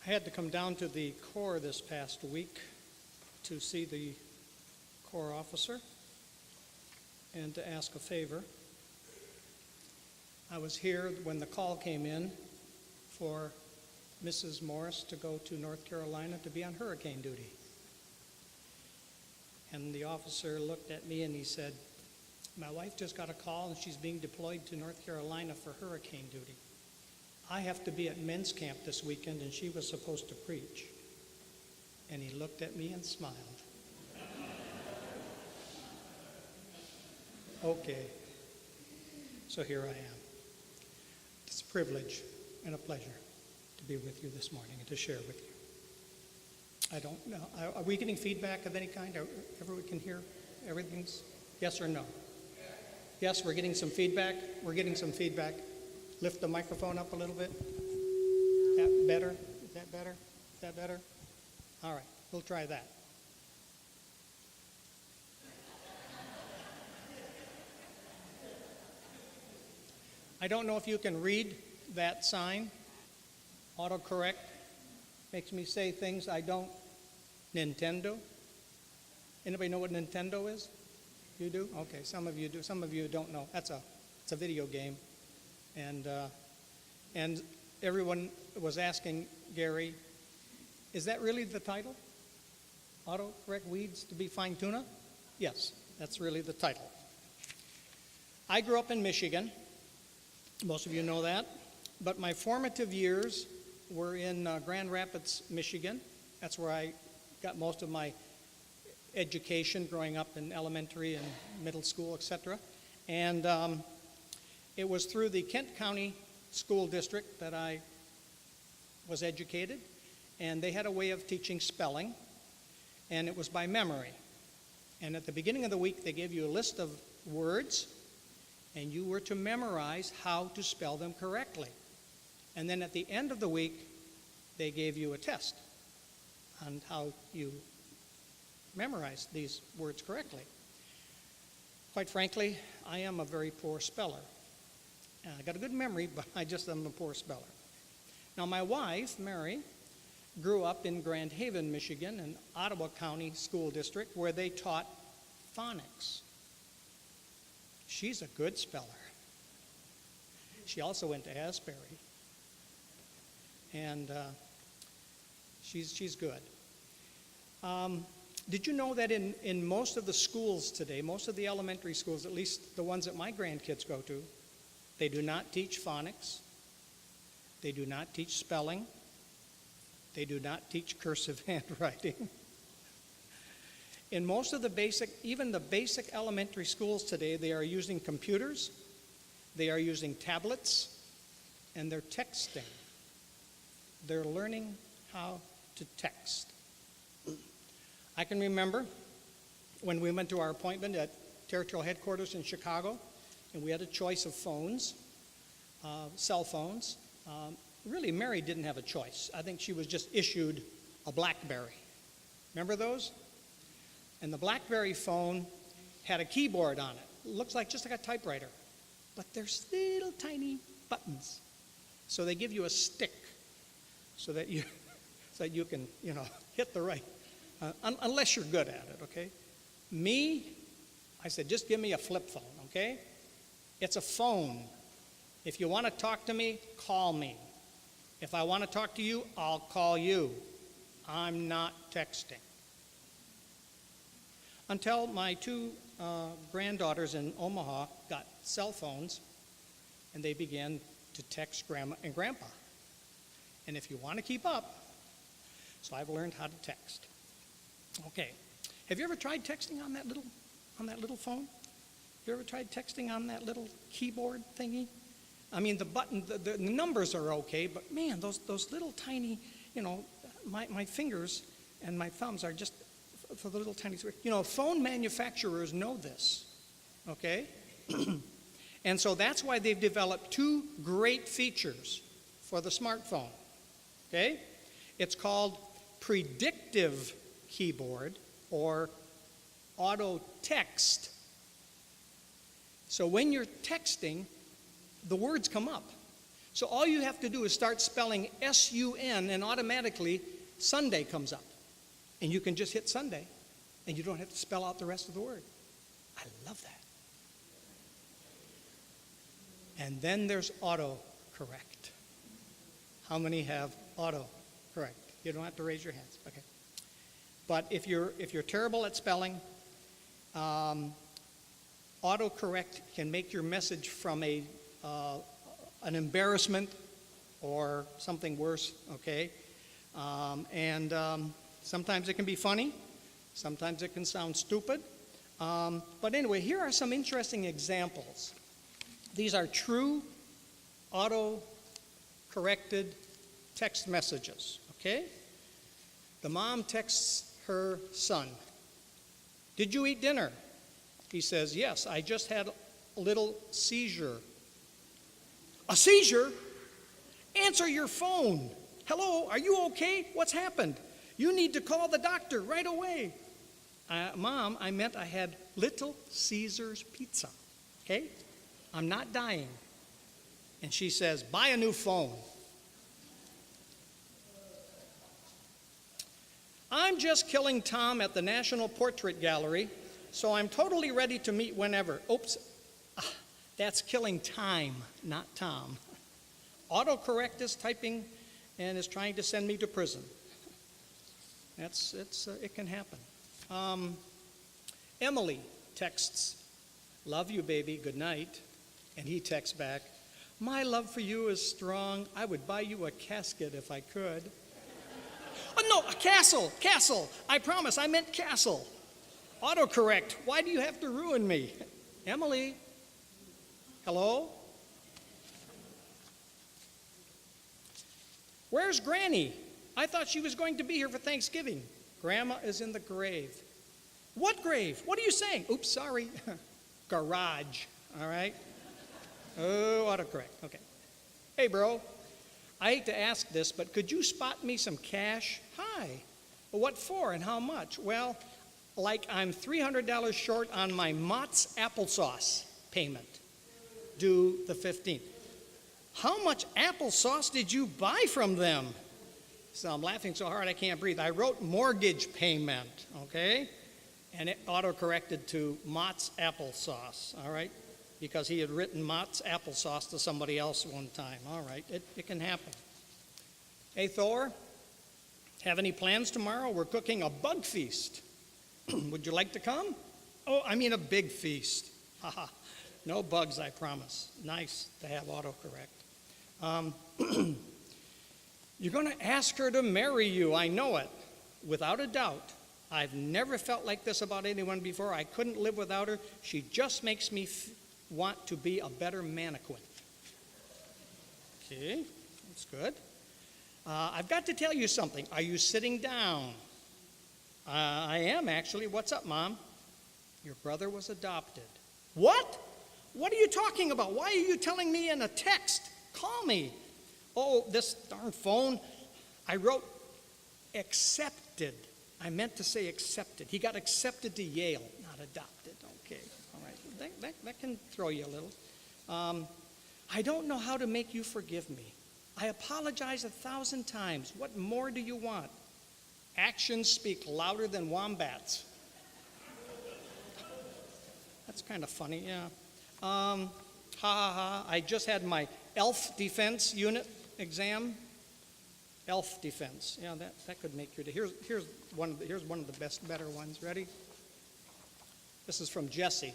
I had to come down to the Corps this past week to see the Corps officer and to ask a favor. I was here when the call came in for Mrs. Morris to go to North Carolina to be on hurricane duty. And the officer looked at me and he said, "My wife just got a call and she's being deployed to North Carolina for hurricane duty. I have to be at men's camp this weekend and she was supposed to preach." And he looked at me and smiled. Okay, so here I am. It's a privilege and a pleasure to be with you this morning and to share with you. I don't know, are we getting feedback of any kind? Everyone can hear everything's yes or no? Yes, we're getting some feedback. We're getting some feedback. Lift the microphone up a little bit. That better? Is that better? Is that better? All right, we'll try that. I don't know if you can read that sign. Autocorrect makes me say things I don't. Nintendo. Anybody know what Nintendo is? You do? Okay, some of you do. Some of you don't know. It's a video game. And everyone was asking Gary, is that really the title? Autocorrect weeds to be Fine-Tuna? Yes, that's really the title. I grew up in Michigan. Most of you know that. But my formative years were in Grand Rapids, Michigan. That's where I got most of my education growing up in elementary and middle school, etc. And it was through the Kent County School District that I was educated. And they had a way of teaching spelling. And it was by memory. And at the beginning of the week, they gave you a list of words. And you were to memorize how to spell them correctly. And then at the end of the week, they gave you a test on how you memorized these words correctly. Quite frankly, I am a very poor speller. I got a good memory, but I just am a poor speller. Now, my wife, Mary, grew up in Grand Haven, Michigan, in Ottawa County School District, where they taught phonics. She's a good speller. She also went to Asbury. And she's good. Did you know that in most of the schools today, most of the elementary schools, at least the ones that my grandkids go to, they do not teach phonics. They do not teach spelling. They do not teach cursive handwriting. In most of the basic, even the basic elementary schools today, they are using computers, they are using tablets, and they're texting. They're learning how to text. I can remember when we went to our appointment at territorial headquarters in Chicago, and we had a choice of phones, cell phones. Really, Mary didn't have a choice. I think she was just issued a BlackBerry. Remember those? And the BlackBerry phone had a keyboard on it. It looks like just like a typewriter. But there's little tiny buttons. So they give you a stick so that you can, hit the right, unless you're good at it, okay? Me, I said, just give me a flip phone, okay? It's a phone. If you want to talk to me, call me. If I want to talk to you, I'll call you. I'm not texting. Until my two granddaughters in Omaha got cell phones, and they began to text Grandma and Grandpa. And if you want to keep up, so I've learned how to text. Okay, have you ever tried texting on that little phone? Have you ever tried texting on that little keyboard thingy? I mean, the button, the numbers are okay, but man, those little tiny, my fingers and my thumbs are just for the little tiny, phone manufacturers know this, okay? And so that's why they've developed two great features for the smartphone, okay? It's called predictive keyboard or auto text. So when you're texting, the words come up. So all you have to do is start spelling S-U-N, and automatically Sunday comes up. And you can just hit Sunday, and you don't have to spell out the rest of the word. I love that. And then there's autocorrect. How many have autocorrect? You don't have to raise your hands. Okay. But if you're terrible at spelling, autocorrect can make your message from an embarrassment or something worse, okay? Sometimes it can be funny. Sometimes it can sound stupid. But anyway, here are some interesting examples. These are true auto-corrected text messages, okay? The mom texts her son, "Did you eat dinner?" He says, "Yes, I just had a little seizure." "A seizure? Answer your phone. Hello, are you okay? What's happened? You need to call the doctor right away." "Mom, I meant I had Little Caesar's pizza, okay? I'm not dying." And she says, "Buy a new phone." "I'm just killing Tom at the National Portrait Gallery, so I'm totally ready to meet whenever." Oops, that's killing time, not Tom. Autocorrect is typing and is trying to send me to prison. It can happen. Emily texts, "Love you, baby, good night." And he texts back, "My love for you is strong. I would buy you a casket if I could." "Oh, no, a castle. I promise, I meant castle." Autocorrect, "Why do you have to ruin me?" Emily, hello? "Where's Granny? I thought she was going to be here for Thanksgiving." "Grandma is in the grave." "What grave? What are you saying?" "Oops, sorry." Garage, all right? Oh, autocorrect, okay. "Hey, bro, I hate to ask this, but could you spot me some cash?" "Hi. Well, what for and how much?" "Well, like I'm $300 short on my Mott's applesauce payment, due the 15th. "How much applesauce did you buy from them?" So I'm laughing so hard I can't breathe. "I wrote mortgage payment," okay? And it autocorrected to Mott's applesauce, all right? Because he had written Mott's applesauce to somebody else one time. All right, it can happen. "Hey, Thor, have any plans tomorrow? We're cooking a bug feast. Would you like to come?" "Oh, I mean a big feast." Haha, no bugs, I promise. Nice to have autocorrect. "You're going to ask her to marry you, I know it. Without a doubt. I've never felt like this about anyone before. I couldn't live without her. She just makes me want to be a better mannequin." Okay, that's good. "I've got to tell you something. Are you sitting down?" "I am, actually. What's up, Mom?" "Your brother was adopted." "What? What are you talking about? Why are you telling me in a text? Call me." "Oh, this darn phone. I wrote accepted. I meant to say accepted. He got accepted to Yale, not adopted." Okay, all right. That can throw you a little. "I don't know how to make you forgive me. I apologize 1,000 times. What more do you want?" "Actions speak louder than wombats." That's kind of funny, yeah. Ha ha ha. I just had my ELF defense unit exam. ELF defense. Yeah, that could make your day. Here's one of the better ones. Ready? This is from Jesse.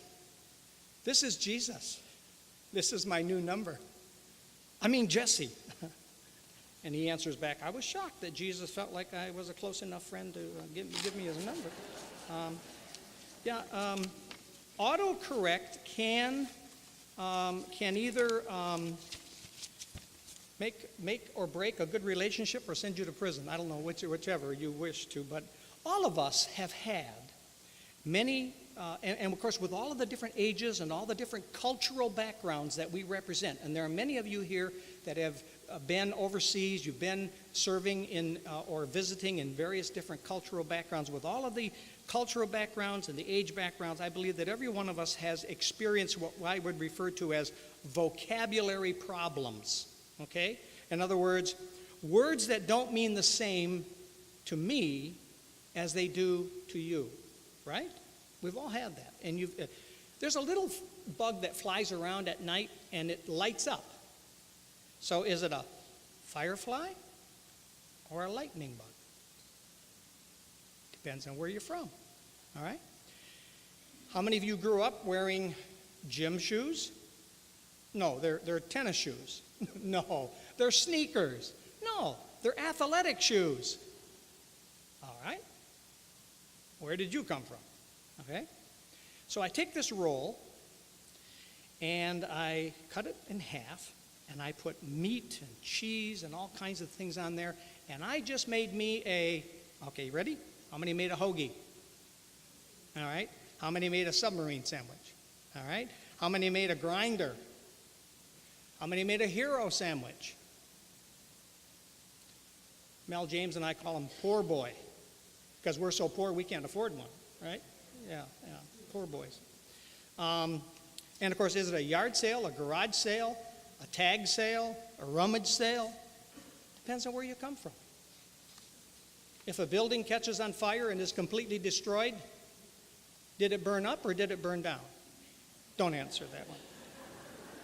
"This is Jesus. This is my new number. I mean Jesse." And he answers back, "I was shocked that Jesus felt like I was a close enough friend to give me his number." Autocorrect can either make or break a good relationship or send you to prison. I don't know, whichever you wish to, but all of us have had many, and of course with all of the different ages and all the different cultural backgrounds that we represent, and there are many of you here that have been overseas, you've been serving in or visiting in various different cultural backgrounds. With all of the cultural backgrounds and the age backgrounds, I believe that every one of us has experienced what I would refer to as vocabulary problems. Okay? In other words, words that don't mean the same to me as they do to you, right? We've all had that. And there's a little bug that flies around at night and it lights up. So is it a firefly or a lightning bug? Depends on where you're from, all right? How many of you grew up wearing gym shoes? No, they're tennis shoes. No, they're sneakers. No, they're athletic shoes. All right? Where did you come from? Okay? So I take this roll and I cut it in half and I put meat and cheese and all kinds of things on there, and I just made me okay, ready? How many made a hoagie? All right. How many made a submarine sandwich? All right. How many made a grinder? How many made a hero sandwich? Mel James and I call him poor boy because we're so poor we can't afford one, right? Yeah, poor boys. And of course, is it a yard sale, a garage sale, a tag sale, a rummage sale? Depends on where you come from. If a building catches on fire and is completely destroyed, did it burn up or did it burn down? Don't answer that one.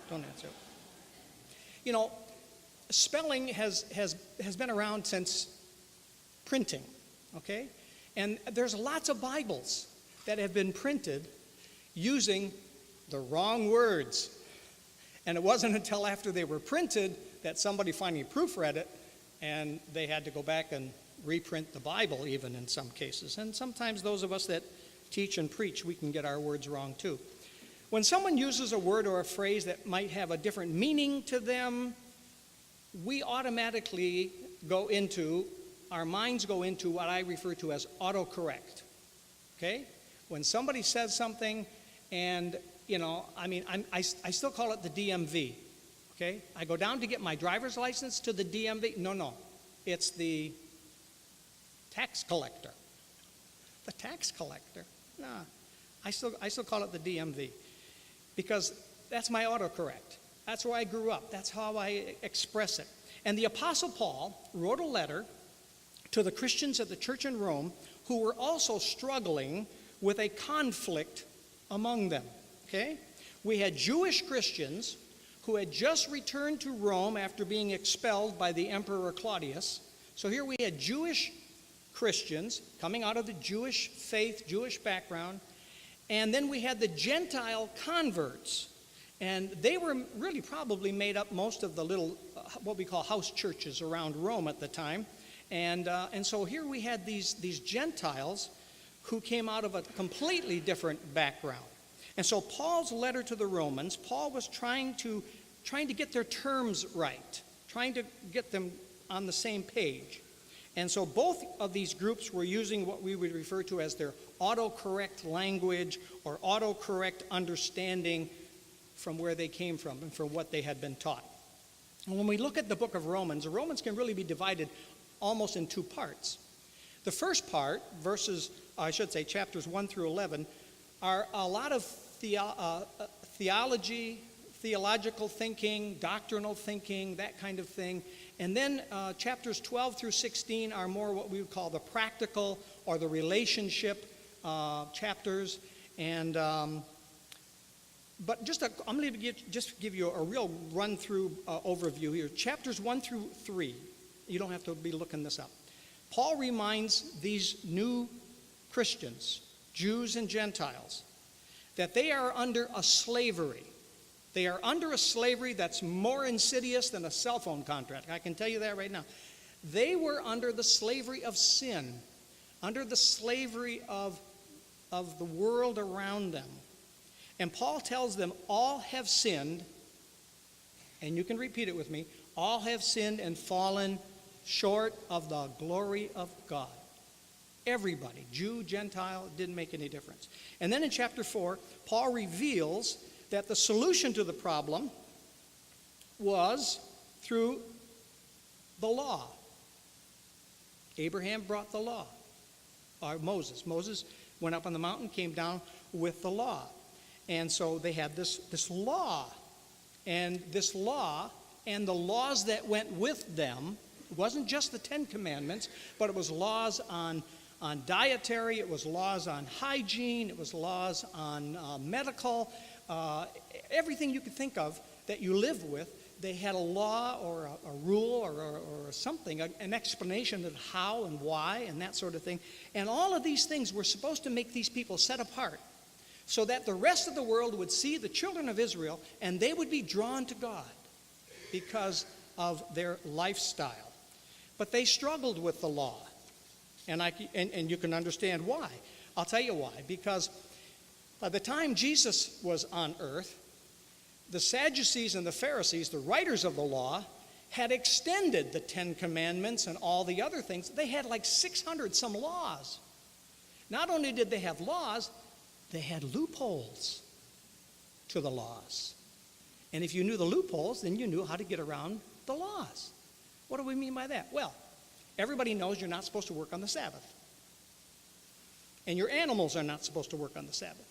Don't answer it. You know, spelling has been around since printing, okay? And there's lots of Bibles that have been printed using the wrong words. And it wasn't until after they were printed that somebody finally proofread it, and they had to go back and reprint the Bible even in some cases. And sometimes those of us that teach and preach, we can get our words wrong too. When someone uses a word or a phrase that might have a different meaning to them, we automatically our minds go into what I refer to as autocorrect. Okay? When somebody says something and, I still call it the DMV. Okay? I go down to get my driver's license to the DMV. No. It's the tax collector. The tax collector. Nah. I still call it the DMV because that's my autocorrect. That's where I grew up. That's how I express it. And the Apostle Paul wrote a letter to the Christians at the church in Rome who were also struggling with a conflict among them. Okay? We had Jewish Christians who had just returned to Rome after being expelled by the Emperor Claudius. So here we had Jewish Christians coming out of the Jewish faith, Jewish background, and then we had the Gentile converts, and they were really probably made up most of the little, what we call house churches around Rome at the time, and so here we had these Gentiles who came out of a completely different background. And so Paul's letter to the Romans, Paul was trying to get their terms right, trying to get them on the same page. And so both of these groups were using what we would refer to as their autocorrect language or autocorrect understanding from where they came from and from what they had been taught. And when we look at the book of Romans, Romans can really be divided almost in two parts. The first part, chapters 1 through 11, are a lot of theology, theological thinking, doctrinal thinking, that kind of thing. And then chapters 12 through 16 are more what we would call the practical or the relationship chapters. And but I'm going to give you a real run-through overview here. Chapters 1 through 3, you don't have to be looking this up. Paul reminds these new Christians, Jews and Gentiles, that they are under a slavery. They are under a slavery that's more insidious than a cell phone contract. I can tell you that right now. They were under the slavery of sin, under the slavery of the world around them. And Paul tells them, all have sinned, and you can repeat it with me, all have sinned and fallen short of the glory of God. Everybody, Jew, Gentile, it didn't make any difference. And then in chapter 4, Paul reveals that the solution to the problem was through the law. Abraham brought the law. Or Moses. Moses went up on the mountain, came down with the law. And so they had this law. And this law and the laws that went with them. It wasn't just the 10 Commandments, but it was laws on dietary, it was laws on hygiene, it was laws on medical, everything you could think of that you live with. They had a law or a rule or something, an explanation of how and why and that sort of thing. And all of these things were supposed to make these people set apart so that the rest of the world would see the children of Israel and they would be drawn to God because of their lifestyle. But they struggled with the law. And you can understand why. I'll tell you why. Because by the time Jesus was on earth, the Sadducees and the Pharisees, the writers of the law, had extended the 10 Commandments and all the other things. They had like 600 some laws. Not only did they have laws, they had loopholes to the laws. And if you knew the loopholes, then you knew how to get around the laws. What do we mean by that? Well, everybody knows you're not supposed to work on the Sabbath. And your animals are not supposed to work on the Sabbath.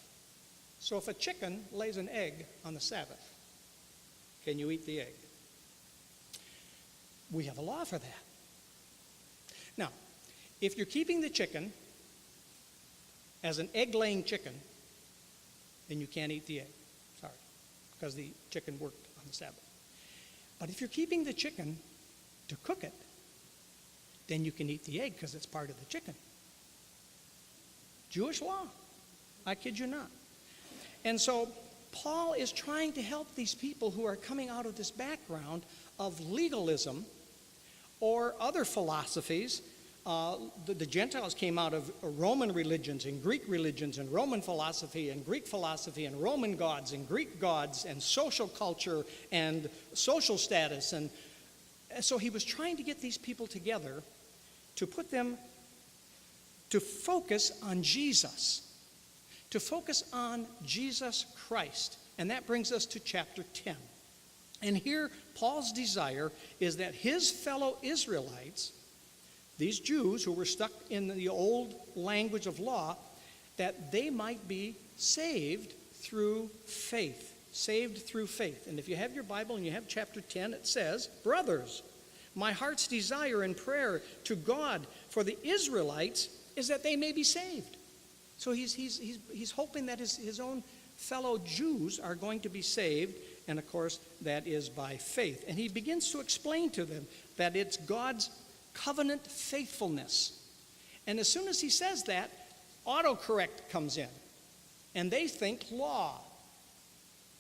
So if a chicken lays an egg on the Sabbath, can you eat the egg? We have a law for that. Now, if you're keeping the chicken as an egg-laying chicken, then you can't eat the egg. Sorry, because the chicken worked on the Sabbath. But if you're keeping the chicken to cook it, then you can eat the egg because it's part of the chicken. Jewish law. I kid you not. And so Paul is trying to help these people who are coming out of this background of legalism or other philosophies. The Gentiles came out of Roman religions and Greek religions and Roman philosophy and Greek philosophy and Roman gods and Greek gods and social culture and social status. And so he was trying to get these people together to put them to focus on Jesus. To focus on Jesus Christ. And that brings us to chapter 10. And here, Paul's desire is that his fellow Israelites, these Jews who were stuck in the old language of law, that they might be saved through faith. Saved through faith. And if you have your Bible and you have chapter 10, it says, "Brothers, my heart's desire and prayer to God for the Israelites is that they may be saved." So he's hoping that his own fellow Jews are going to be saved, and of course that is by faith. And he begins to explain to them that it's God's covenant faithfulness. And as soon as he says that, autocorrect comes in, and they think law.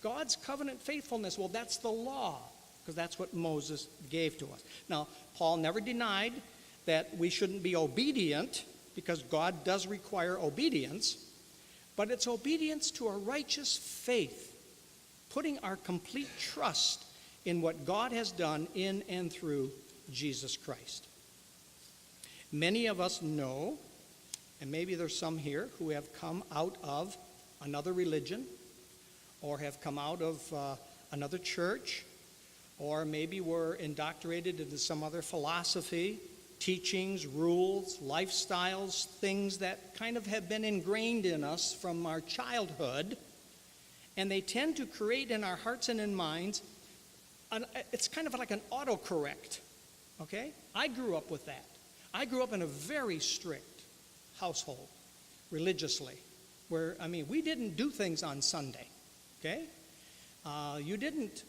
God's covenant faithfulness, well, that's the law, because that's what Moses gave to us. Now, Paul never denied that we shouldn't be obedient, because God does require obedience, but it's obedience to a righteous faith, putting our complete trust in what God has done in and through Jesus Christ. Many of us know, and maybe there's some here who have come out of another religion, or have come out of another church, or maybe were indoctrinated into some other philosophy, teachings, rules, lifestyles, things that kind of have been ingrained in us from our childhood, and they tend to create in our hearts and in minds, it's kind of like an autocorrect, okay? I grew up with that. I grew up in a very strict household, religiously, where, we didn't do things on Sunday, okay? You didn't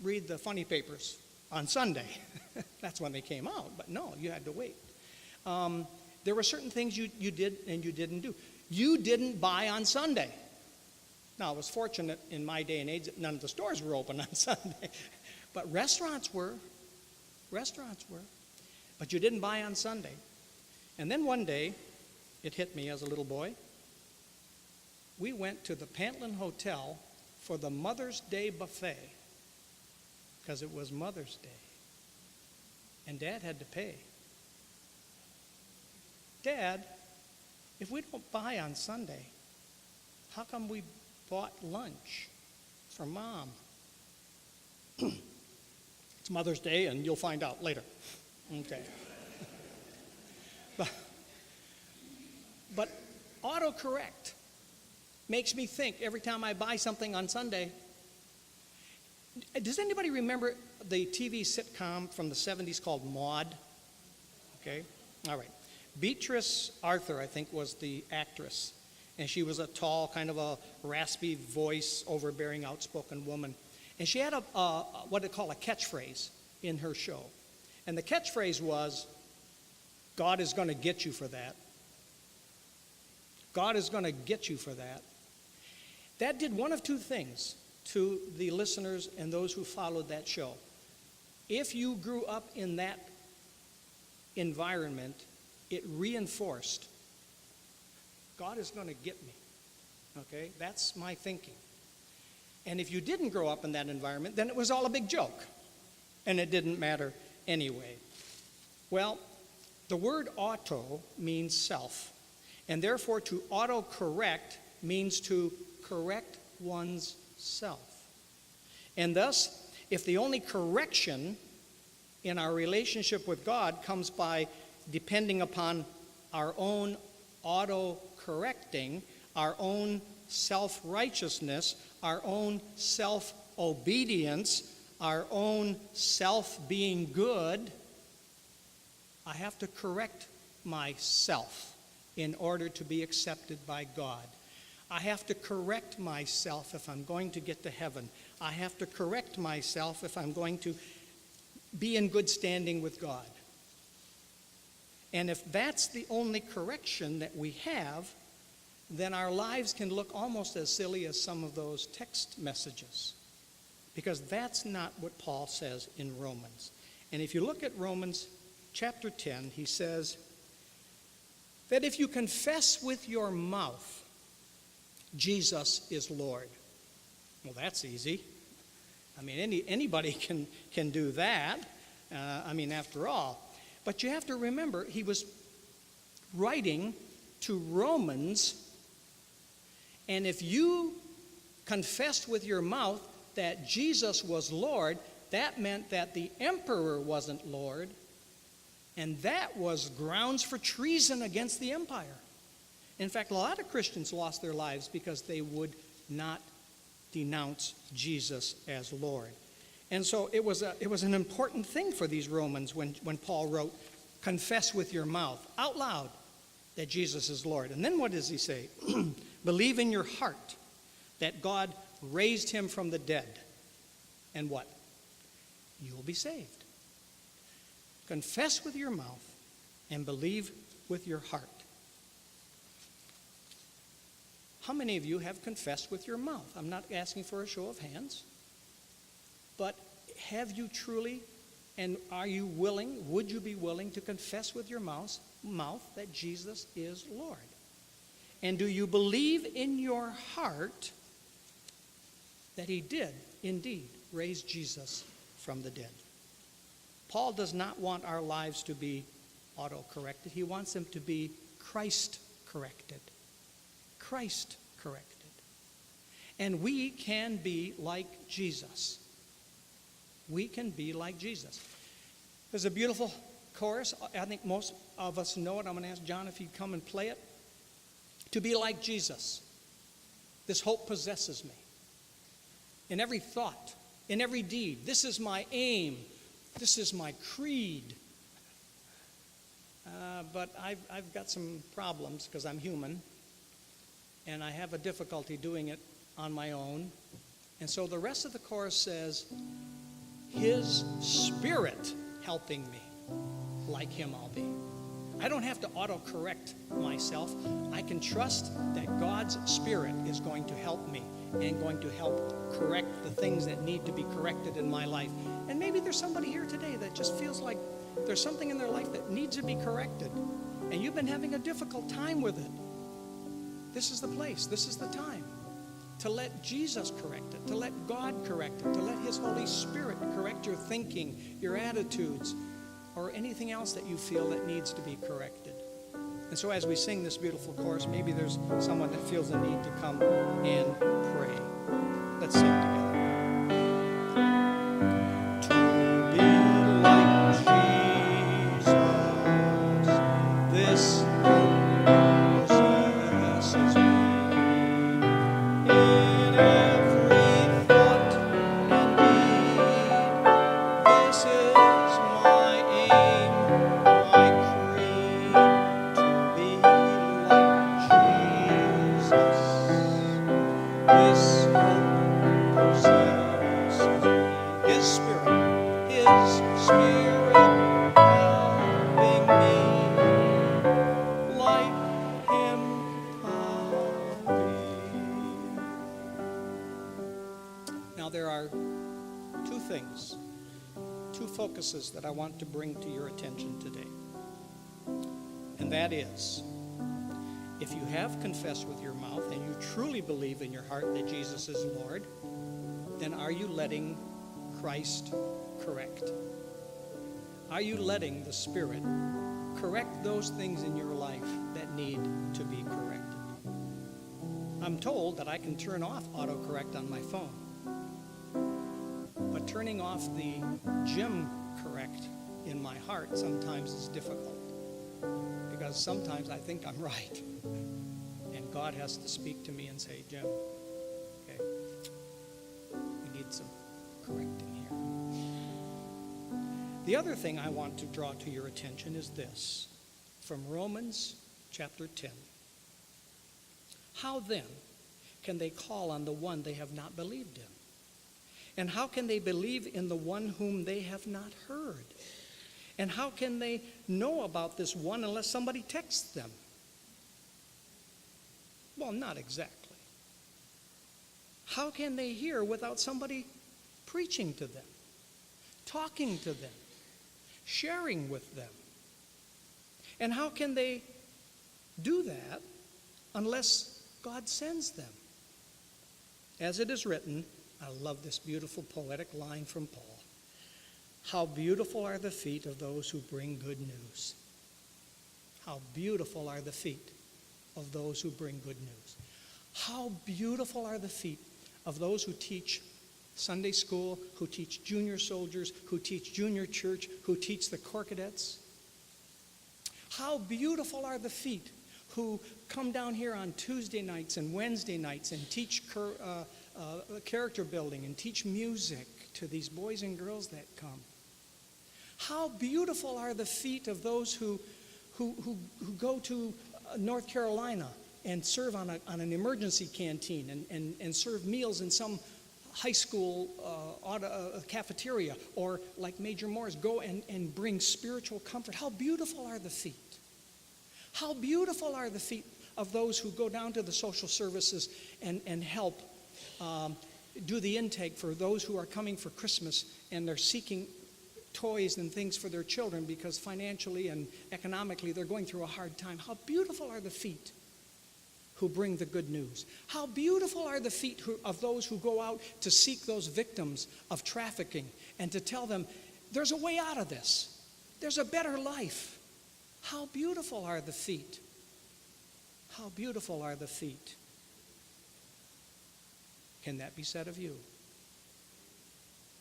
read the funny papers on Sunday. That's when they came out, but no, you had to wait. There were certain things you did and you didn't do. You didn't buy on Sunday. Now, I was fortunate in my day and age that none of the stores were open on Sunday, but restaurants were. But you didn't buy on Sunday. And then one day, it hit me as a little boy. We went to the Pantlin Hotel for the Mother's Day buffet, because it was Mother's Day. And Dad had to pay. Dad, if we don't buy on Sunday, how come we bought lunch for Mom? It's Mother's Day, and you'll find out later. Okay. But autocorrect makes me think every time I buy something on Sunday, Does anybody remember the TV sitcom from the 70s called Maude? Okay, all right. Beatrice Arthur, I think, was the actress. And she was a tall, kind of a raspy voice, overbearing, outspoken woman. And she had what they call a catchphrase in her show. And the catchphrase was, God is going to get you for that. God is going to get you for that. That did one of two things to the listeners and those who followed that show. If you grew up in that environment, it reinforced, God is going to get me. Okay? That's my thinking. And if you didn't grow up in that environment, then it was all a big joke. And it didn't matter anyway. Well, the word auto means self. And therefore, to autocorrect means to correct one's self. And thus, if the only correction in our relationship with God comes by depending upon our own auto-correcting, our own self-righteousness, our own self-obedience, our own self-being good, I have to correct myself in order to be accepted by God. I have to correct myself if I'm going to get to heaven. I have to correct myself if I'm going to be in good standing with God. And if that's the only correction that we have, then our lives can look almost as silly as some of those text messages. Because that's not what Paul says in Romans. And if you look at Romans chapter 10, he says that if you confess with your mouth Jesus is Lord. Well, that's easy. I mean, anybody can do that. After all. But you have to remember, he was writing to Romans, and if you confessed with your mouth that Jesus was Lord, that meant that the emperor wasn't Lord, and that was grounds for treason against the empire. In fact, a lot of Christians lost their lives because they would not denounce Jesus as Lord. And so it was an important thing for these Romans when Paul wrote, confess with your mouth, out loud, that Jesus is Lord. And then what does he say? Believe in your heart that God raised him from the dead. And what? You will be saved. Confess with your mouth and believe with your heart. How many of you have confessed with your mouth? I'm not asking for a show of hands. But have you truly, and are you willing, would you be willing to confess with your mouth that Jesus is Lord? And do you believe in your heart that he did indeed raise Jesus from the dead? Paul does not want our lives to be auto-corrected. He wants them to be Christ-corrected. Christ-corrected. And we can be like Jesus. We can be like Jesus. There's a beautiful chorus. I think most of us know it. I'm going to ask John if he'd come and play it. To be like Jesus. This hope possesses me. In every thought, in every deed. This is my aim. This is my creed. But I've got some problems because I'm human. And I have a difficulty doing it on my own. And so the rest of the chorus says, his Spirit helping me, like him I'll be. I don't have to auto-correct myself. I can trust that God's Spirit is going to help me and going to help correct the things that need to be corrected in my life. And maybe there's somebody here today that just feels like there's something in their life that needs to be corrected. And you've been having a difficult time with it. This is the place. This is the time to let Jesus correct it, to let God correct it, to let his Holy Spirit correct your thinking, your attitudes, or anything else that you feel that needs to be corrected. And so as we sing this beautiful chorus, maybe there's someone that feels the need to come and pray. Let's sing together. To be like Jesus, this possesses me. In every thought and deed, there are two things, two focuses that I want to bring to your attention today. And that is, if you have confessed with your mouth and you truly believe in your heart that Jesus is Lord, then are you letting Christ correct? Are you letting the Spirit correct those things in your life that need to be corrected? I'm told that I can turn off autocorrect on my phone, but turning off the Jim correct in my heart sometimes is difficult, because sometimes I think I'm right, and God has to speak to me and say, Jim, okay, we need some correcting here. The other thing I want to draw to your attention is this, from Romans chapter 10. How then can they call on the one they have not believed in? And how can they believe in the one whom they have not heard? And how can they know about this one unless somebody texts them? Well, not exactly. How can they hear without somebody preaching to them, talking to them, sharing with them? And how can they do that unless God sends them? As it is written, I love this beautiful poetic line from Paul. How beautiful are the feet of those who bring good news. How beautiful are the feet of those who bring good news. How beautiful are the feet of those who teach Sunday school, who teach junior soldiers, who teach junior church, who teach the Corps Cadets. How beautiful are the feet who come down here on Tuesday nights and Wednesday nights and teach character building and teach music to these boys and girls that come. How beautiful are the feet of those who go to North Carolina and serve on an emergency canteen and serve meals in some high school cafeteria, or like Major Morris, go and bring spiritual comfort. How beautiful are the feet. How beautiful are the feet of those who go down to the social services and help do the intake for those who are coming for Christmas and they're seeking toys and things for their children because financially and economically they're going through a hard time. How beautiful are the feet who bring the good news. How beautiful are the feet of those who go out to seek those victims of trafficking and to tell them there's a way out of this. There's a better life. How beautiful are the feet. How beautiful are the feet. Can that be said of you?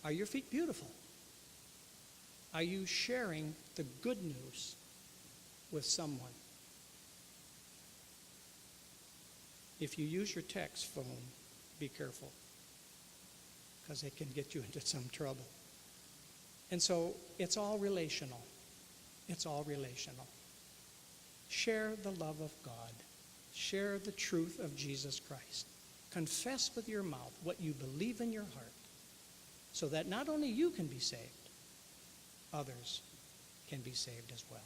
Are your feet beautiful? Are you sharing the good news with someone? If you use your text phone, be careful, because it can get you into some trouble. And so it's all relational. It's all relational. Share the love of God. Share the truth of Jesus Christ. Confess with your mouth what you believe in your heart, so that not only you can be saved, others can be saved as well.